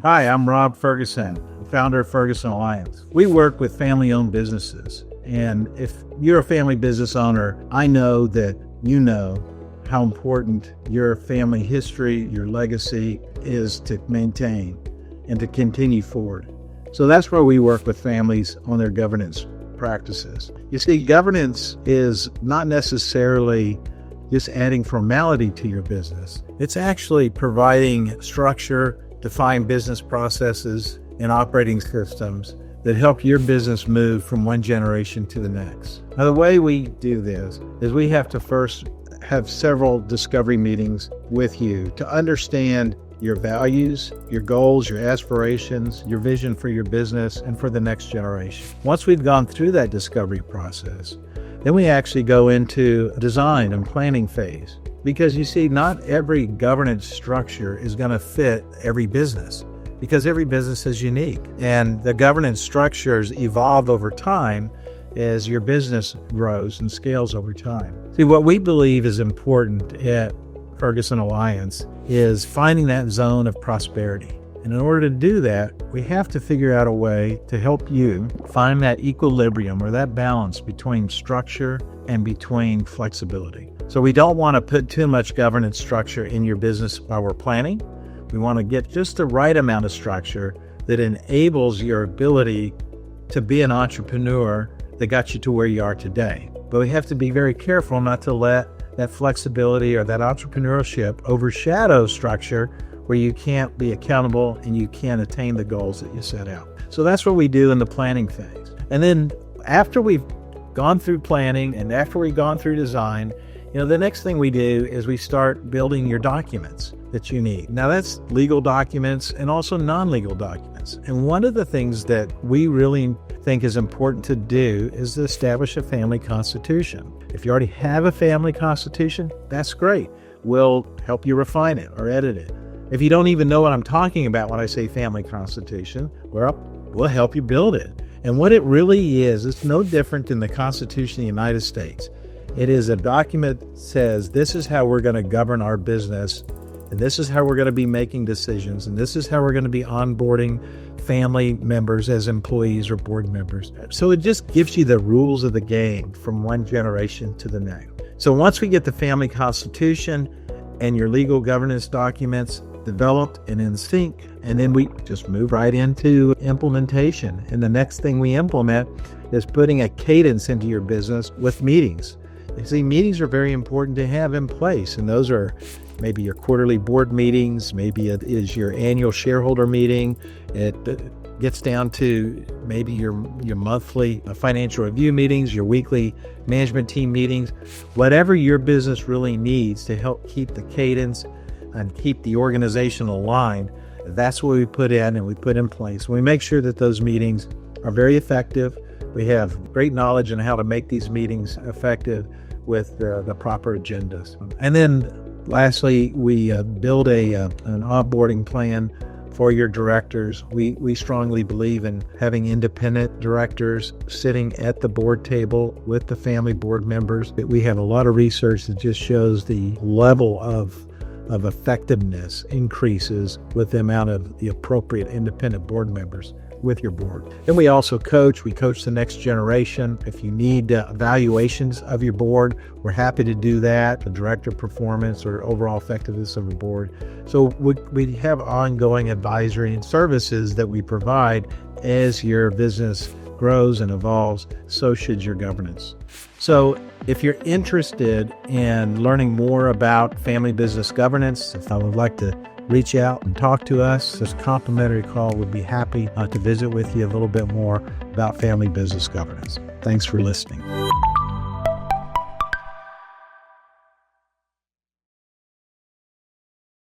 Hi, I'm Rob Ferguson, founder of Ferguson Alliance. We work with family-owned businesses, and if you're a family business owner, I know that you know how important your family history, your legacy is to maintain and to continue forward. So that's where we work with families on their governance practices. You see, governance is not necessarily just adding formality to your business. It's actually providing structure, defined business processes, and operating systems that help your business move from one generation to the next. Now, the way we do this is we have to first have several discovery meetings with you to understand your values, your goals, your aspirations, your vision for your business and for the next generation. Once we've gone through that discovery process, then we actually go into design and planning phase. Because you see, not every governance structure is going to fit every business, because every business is unique. And the governance structures evolve over time as your business grows and scales over time. See, what we believe is important at Ferguson Alliance is finding that zone of prosperity. And in order to do that, we have to figure out a way to help you find that equilibrium or that balance between structure and between flexibility. So we don't want to put too much governance structure in your business while we're planning. We want to get just the right amount of structure that enables your ability to be an entrepreneur that got you to where you are today. But we have to be very careful not to let that flexibility or that entrepreneurship overshadow structure where you can't be accountable and you can't attain the goals that you set out. So that's what we do in the planning phase. And then after we've gone through planning and after we've gone through design, the next thing we do is we start building your documents that you need. Now that's legal documents and also non-legal documents. And one of the things that we really think is important to do is to establish a family constitution. If you already have a family constitution, that's great. We'll help you refine it or edit it. If you don't even know what I'm talking about when I say family constitution, well, we'll help you build it. And what it really is, it's no different than the Constitution of the United States. It is a document that says this is how we're going to govern our business, and this is how we're going to be making decisions, and this is how we're going to be onboarding family members as employees or board members. So it just gives you the rules of the game from one generation to the next. So once we get the family constitution and your legal governance documents developed and in sync, and then we just move right into implementation. And the next thing we implement is putting a cadence into your business with meetings. You see, meetings are very important to have in place, and those are maybe your quarterly board meetings, maybe it is your annual shareholder meeting. It gets down to maybe your monthly financial review meetings, your weekly management team meetings, whatever your business really needs to help keep the cadence and keep the organization aligned. That's what we put in and we put in place. We make sure that those meetings are very effective. We have great knowledge on how to make these meetings effective with the proper agendas. And then lastly, we build an onboarding plan for your directors. We strongly believe in having independent directors sitting at the board table with the family board members. We have a lot of research that just shows the level of effectiveness increases with the amount of the appropriate independent board members with your board. Then we also coach. We coach the next generation. If you need evaluations of your board, we're happy to do that, the director performance or overall effectiveness of a board. So we have ongoing advisory and services that we provide as your business grows and evolves. So should your governance. So if you're interested in learning more about family business governance, if I would like to reach out and talk to us, this complimentary call would be happy to visit with you a little bit more about family business governance. Thanks for listening.